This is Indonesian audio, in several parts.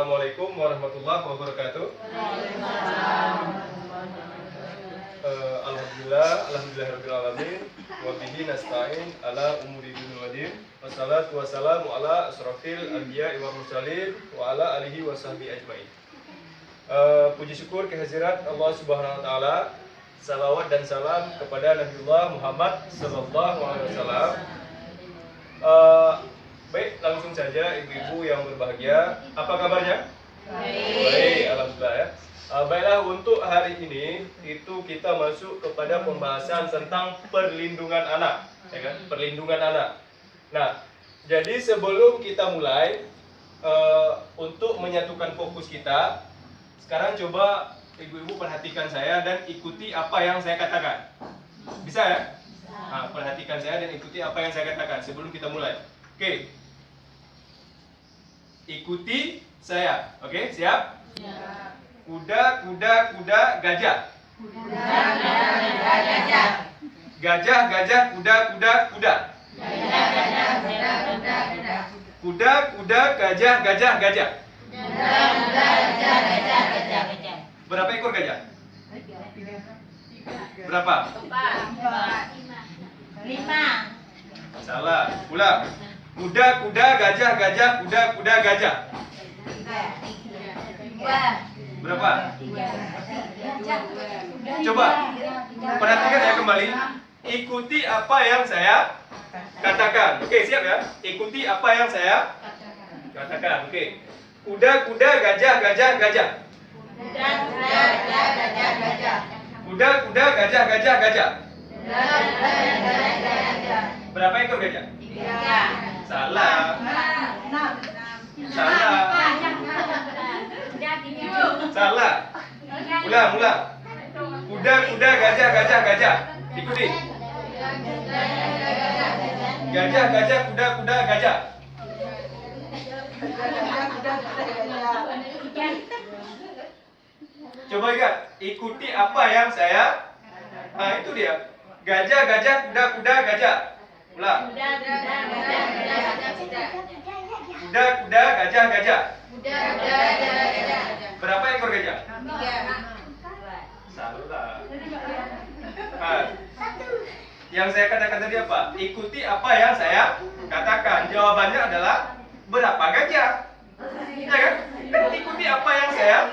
Assalamualaikum warahmatullahi wabarakatuh. Alhamdulillahirabbil alamin wa bihi nasta'in ala umuri dunya waddin. Wassalatu wassalamu ala asrofil anbiya'i wal mursalin wa ala alihi wa sahbihi ajmain. Puji syukur kehadirat Allah Subhanahu wa taala. Salawat dan salam kepada Nabiullah Muhammad sallallahu alaihi wasallam. Baik, langsung saja ibu-ibu yang berbahagia. Apa kabarnya? Baik, alhamdulillah ya. Baiklah, untuk hari ini itu kita masuk kepada pembahasan tentang perlindungan anak, ya kan? Perlindungan anak. Nah, jadi sebelum kita mulai untuk menyatukan fokus kita, sekarang coba ibu-ibu perhatikan saya dan ikuti apa yang saya katakan. Bisa ya? Nah, perhatikan saya dan ikuti apa yang saya katakan sebelum kita mulai. Oke. Ikuti saya. Oke, siap? Siap. Kuda, kuda, kuda, gajah. Kuda, kuda, gajah. Gajah, gajah, kuda, kuda, kuda. Gajah, gajah, kuda, kuda, kuda. Kuda, kuda, gajah, gajah, gajah. Kuda, kuda, gajah, gajah, gajah, gajah. Berapa ekor gajah? Berapa? 5. Salah. Ulang. Kuda, kuda, gajah, gajah, kuda, kuda, gajah. 3. Berapa? Coba perhatikan ya kembali. Ikuti apa yang saya katakan. Oke, siap ya? Ikuti apa yang saya katakan. Oke. Kuda, kuda, gajah, gajah, gajah. Kuda, kuda, gajah, gajah, gajah. Kuda, kuda, gajah, gajah, gajah. Kuda, kuda, gajah, gajah, gajah. Berapa ekor gajah? 3. Salah. Salah. Salah. Ulang, ulang. Kuda, kuda, gajah, gajah, gajah. Ikuti. Gajah, gajah, kuda, kuda, gajah. Coba ingat, ikuti apa yang saya. Nah, itu dia. Gajah, gajah, kuda, kuda, gajah. Ulang. Kuda, kuda, gajah, gajah, gajah. Kuda, kuda, gajah, gajah. Kuda, kuda, gajah, gajah. Berapa ekor gajah? 3. Salah. Nah, yang saya katakan tadi apa? Ikuti apa yang saya katakan. Jawabannya adalah berapa gajah? Ya kan? Ikuti apa yang saya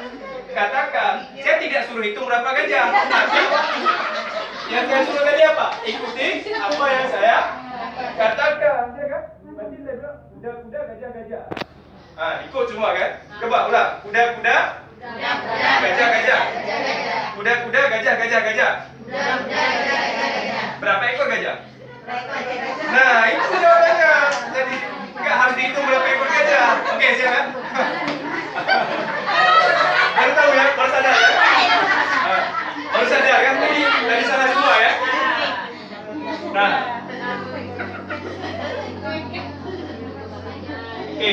katakan. Saya tidak suruh hitung berapa gajah. Tapi yang saya suruh tadi apa? Ikuti apa yang saya katakan. Ya kan? Berarti saya bilang kuda-kuda, gajah-gajah. Nah, ikut semua kan? Coba ulang. Kuda-kuda, gajah-gajah. Kuda-kuda, gajah-gajah, gajah. Berapa ekor gajah? Nah, itu jawabannya. Jadi nggak harus dihitung berapa ekor gajah. Oke, siap kan? Baru tahu ya, baru sadar ya. Baru sadar kan? Tadi salah semua ya. Nah, oke,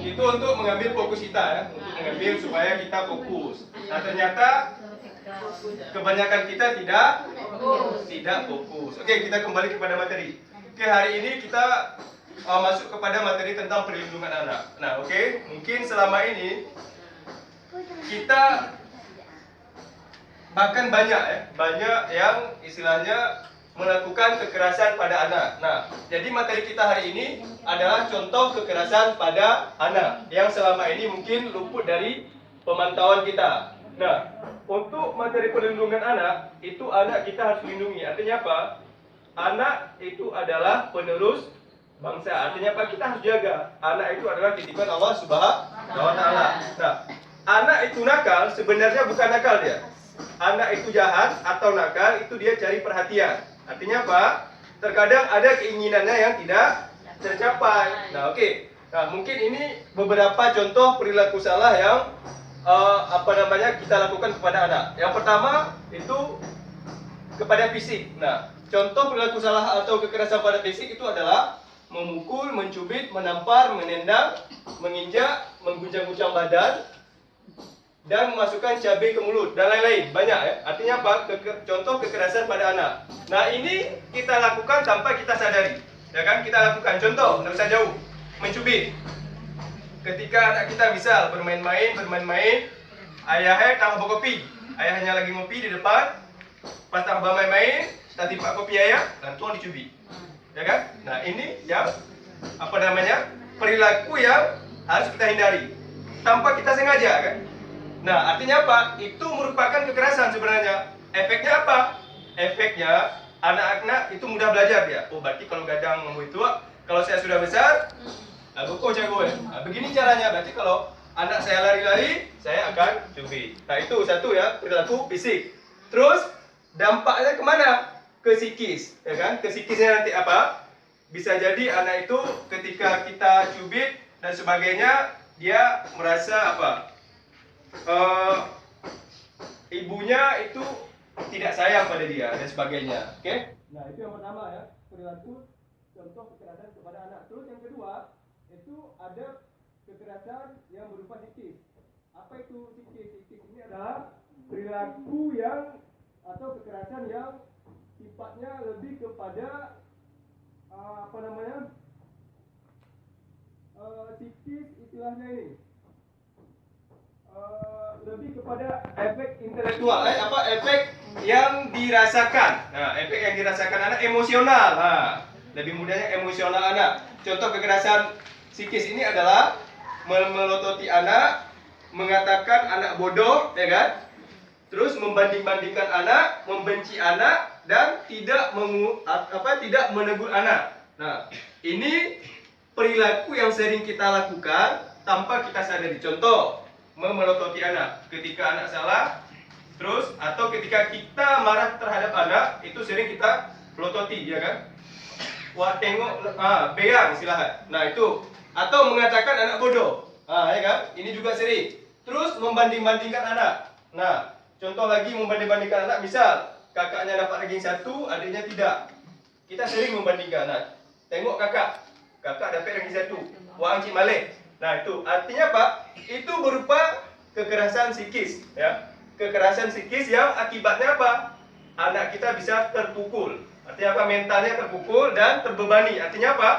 itu untuk mengambil fokus kita ya, untuk mengambil supaya kita fokus. Nah, ternyata kebanyakan kita tidak fokus. Oke, kita kembali kepada materi. Oke, hari ini kita masuk kepada materi tentang perlindungan anak. Nah, oke, mungkin selama ini kita bahkan banyak yang istilahnya melakukan kekerasan pada anak. Nah, jadi materi kita hari ini adalah contoh kekerasan pada anak yang selama ini mungkin luput dari pemantauan kita. Nah, untuk materi perlindungan anak, itu anak kita harus lindungi. Artinya apa? Anak itu adalah penerus bangsa. Artinya apa? Kita harus jaga. Anak itu adalah titipan Allah Subhanahu wa taala. Nah, anak itu nakal sebenarnya bukan nakal dia. Anak itu jahat atau nakal itu dia cari perhatian. Artinya apa? Terkadang ada keinginannya yang tidak tercapai. Nah, oke. Nah, mungkin ini beberapa contoh perilaku salah yang kita lakukan kepada anak. Yang pertama itu kepada fisik. Nah, contoh perilaku salah atau kekerasan pada fisik itu adalah memukul, mencubit, menampar, menendang, menginjak, mengguncang-guncang badan, dan memasukkan cabai ke mulut dan lain-lain. Banyak ya. Artinya apa? Contoh kekerasan pada anak. Nah, ini kita lakukan tanpa kita sadari. Ya kan? Kita lakukan. Contoh, tidak usah jauh. Mencubit. ketika anak kita misal bermain-main, ayahnya tengah berkopi, ayahnya lagi ngopi di depan, pas tengah bermain-main, tadi pak kopi ayah, dan tuang dicubit, ya kan? Nah ini yang apa namanya perilaku yang harus kita hindari, tanpa kita sengaja kan? Nah artinya apa? Itu merupakan kekerasan sebenarnya. Efeknya apa? Efeknya anak-anak itu mudah belajar dia. Oh berarti kalau gadang ngomong itu, kalau saya sudah besar, aku jago ya. Nah, begini caranya. Berarti kalau anak saya lari-lari, saya akan cubit. Nah itu satu ya, perilaku fisik. Terus dampaknya kemana? Ke psikis, ya kan? Ke psikisnya nanti apa? Bisa jadi anak itu ketika kita cubit dan sebagainya, dia merasa apa? Ibunya itu tidak sayang pada dia dan sebagainya. Oke? Nah itu yang pertama ya, perilaku contoh kekerasan kepada anak. Terus yang kedua, itu ada kekerasan yang berupa psikis. Apa itu psikis? Psikis ini adalah perilaku yang atau kekerasan yang sifatnya lebih kepada apa namanya? Psikis istilahnya ini lebih kepada efek intelektual, efek yang dirasakan. Nah, efek yang dirasakan anak emosional. Nah, lebih mudahnya emosional anak. Contoh kekerasan psikis ini adalah melototi anak, mengatakan anak bodoh, ya kan? Terus membanding-bandingkan anak, membenci anak, dan tidak menegur anak. Nah, ini perilaku yang sering kita lakukan tanpa kita sadari. Contoh, melototi anak. Ketika anak salah, terus atau ketika kita marah terhadap anak, itu sering kita pelototi, ya kan? Wah tengok, beang istilahnya. Nah itu, atau mengatakan anak bodoh, ya kan? Ini juga sering. Terus membanding-bandingkan anak. Nah, contoh lagi membanding-bandingkan anak, misal kakaknya dapat ranking 1, adiknya tidak. Kita sering membandingkan anak. Tengok kakak dapat ranking 1, wah Encik Malik. Nah itu artinya apa? Itu berupa kekerasan psikis, ya. Kekerasan psikis yang akibatnya apa? Anak kita bisa terpukul. Artinya apa? Mentalnya terpukul dan terbebani. Artinya apa?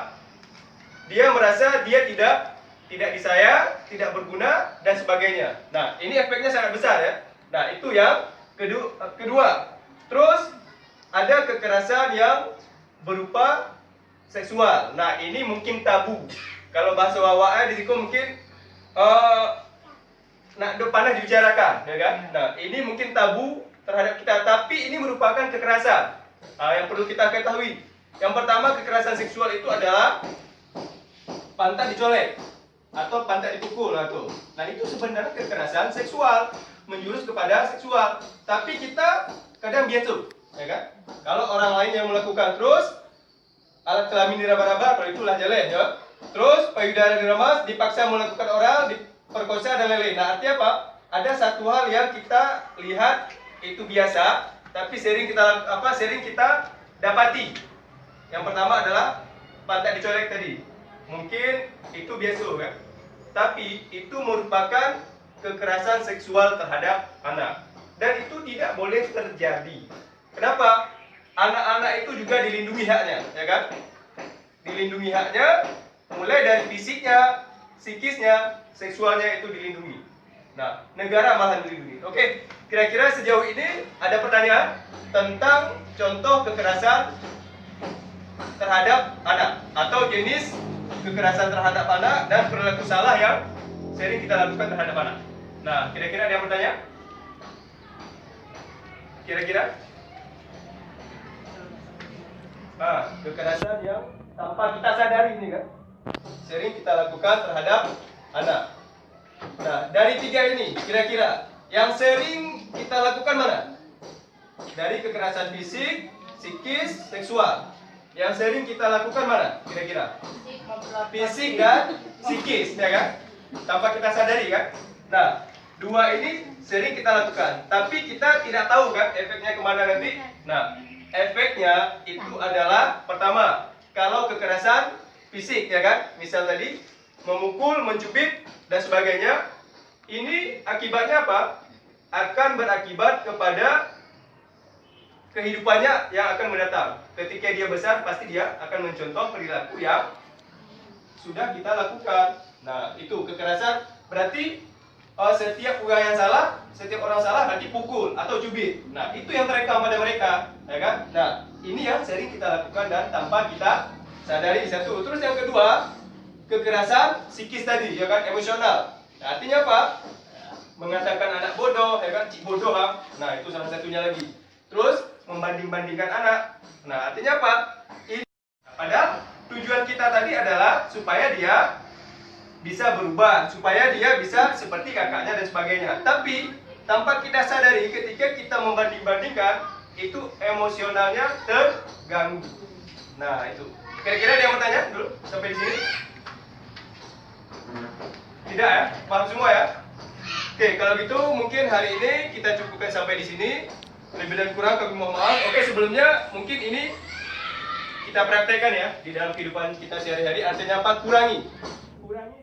Dia merasa dia tidak disayang, tidak berguna dan sebagainya. Nah, ini efeknya sangat besar ya. Nah, itu yang kedua. Terus ada kekerasan yang berupa seksual. Nah, ini mungkin tabu. Kalau bahasa wawaknya di situ mungkin nak panas dibicarakan, ya kan? Nah, ini mungkin tabu terhadap kita, tapi ini merupakan kekerasan yang perlu kita ketahui. Yang pertama, kekerasan seksual itu adalah pantat dicolek atau pantat dipukul atau. Nah, itu sebenarnya kekerasan seksual, menjurus kepada seksual. Tapi kita kadang biasa, ya kan? Kalau orang lain yang melakukan terus alat kelamin diraba-raba, kalau itulah jalan, ya. Terus payudara diramas, dipaksa melakukan oral, diperkosa dan lain-lain. Nah, artinya apa? Ada satu hal yang kita lihat itu biasa, tapi sering kita dapati. Yang pertama adalah pantat dicolek tadi. Mungkin itu biasa kan? Tapi itu merupakan kekerasan seksual terhadap anak. Dan itu tidak boleh terjadi. Kenapa? Anak-anak itu juga dilindungi haknya, ya kan? Dilindungi haknya, mulai dari fisiknya, psikisnya, seksualnya itu dilindungi. Nah, negara malah dilindungi. Oke, kira-kira sejauh ini ada pertanyaan tentang contoh kekerasan terhadap anak atau jenis kekerasan terhadap anak dan perilaku salah yang sering kita lakukan terhadap anak. Nah, kira-kira ada yang bertanya? Kira-kira? Kekerasan yang tanpa kita sadari ini kan sering kita lakukan terhadap anak. Nah, dari tiga ini kira-kira yang sering kita lakukan mana? Dari kekerasan fisik, psikis, seksual. Yang sering kita lakukan mana? Kira-kira? Fisik dan psikis, ya kan? Tanpa kita sadari kan? Nah, dua ini sering kita lakukan, tapi kita tidak tahu kan efeknya kemana nanti. Nah, efeknya itu adalah pertama, kalau kekerasan fisik, ya kan? Misal tadi memukul, mencubit dan sebagainya. Ini akibatnya apa? Akan berakibat kepada kehidupannya yang akan mendatang. Ketika dia besar, pasti dia akan mencontoh perilaku yang sudah kita lakukan. Nah, itu kekerasan kekerasan berarti setiap orang salah berarti pukul atau cubit. Nah, itu yang terekam pada mereka, ya kan? Nah, ini yang sering kita lakukan dan tanpa kita sadari. Satu. Terus yang kedua, kekerasan psikis tadi, ya kan, emosional. Nah, artinya apa? Mengatakan anak bodoh, ya kan, cik bodoh ha. Nah, itu salah satunya lagi. Terus membanding-bandingkan anak. Nah, artinya apa? Padahal tujuan kita tadi adalah supaya dia bisa berubah, supaya dia bisa seperti kakaknya dan sebagainya. Tapi tanpa kita sadari, ketika kita membanding-bandingkan, itu emosionalnya terganggu. Nah, itu. Kira-kira ada yang mau tanya dulu sampai di sini? Tidak ya? Paham semua ya? Oke, kalau gitu mungkin hari ini kita cukupkan sampai di sini. Lebih dan kurang kami mohon maaf. Oke, sebelumnya mungkin ini kita praktekkan ya di dalam kehidupan kita sehari-hari. Artinya apa? Kurangi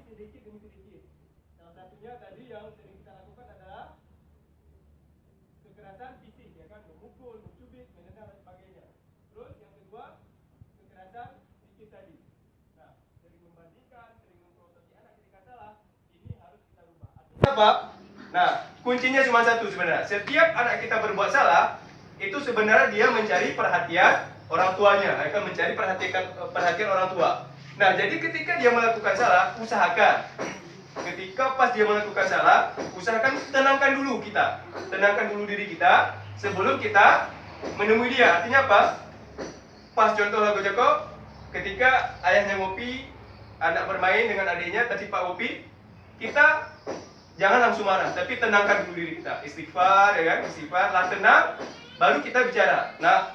sedikit demi sedikit. Salah satunya tadi yang sering kita lakukan adalah kekerasan fisik, ya kan, memukul, mencubit, menendang dan sebagainya. Terus yang kedua, kekerasan psikis tadi. Nah, sering membandingkan, sering memproteksi anak ketika salah, ini harus kita rubah. Artinya apa? Nah, kuncinya cuma satu sebenarnya. Setiap anak kita berbuat salah, itu sebenarnya dia mencari perhatian orang tuanya, akan mencari perhatian orang tua. Nah, jadi ketika dia melakukan salah, usahakan ketika pas dia melakukan salah, usahakan tenangkan dulu kita. Tenangkan dulu diri kita sebelum kita menemui dia. Artinya apa? Pas contoh lagu Joko, ketika ayahnya ngopi, anak bermain dengan adiknya tertimpa kopi, kita jangan langsung marah, tapi tenangkan dulu diri kita. Istighfar, ya kan? Istighfar, lah tenang, baru kita bicara. Nah,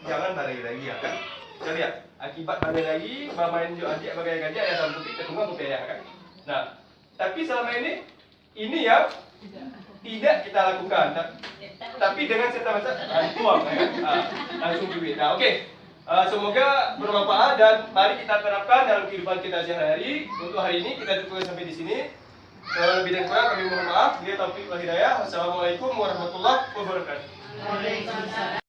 jangan balai lagi ya kan? Kita lihat akibat balai lagi, bermain jo adik bagai gajah ya dalam putih ketunggang putih ya kan? Nah, tapi selama ini yang tidak kita lakukan, tapi dengan serta-merta tuang ya kan? Langsung duit. Nah, oke. Semoga bermanfaat dan mari kita terapkan dalam kehidupan kita sehari-hari. Untuk hari ini kita cukupkan sampai di sini. Kalau lebih dan kurang kami mohon maaf. Bila taufik wal hidayah. Wassalamualaikum warahmatullahi wabarakatuh. Waalaikumsalam.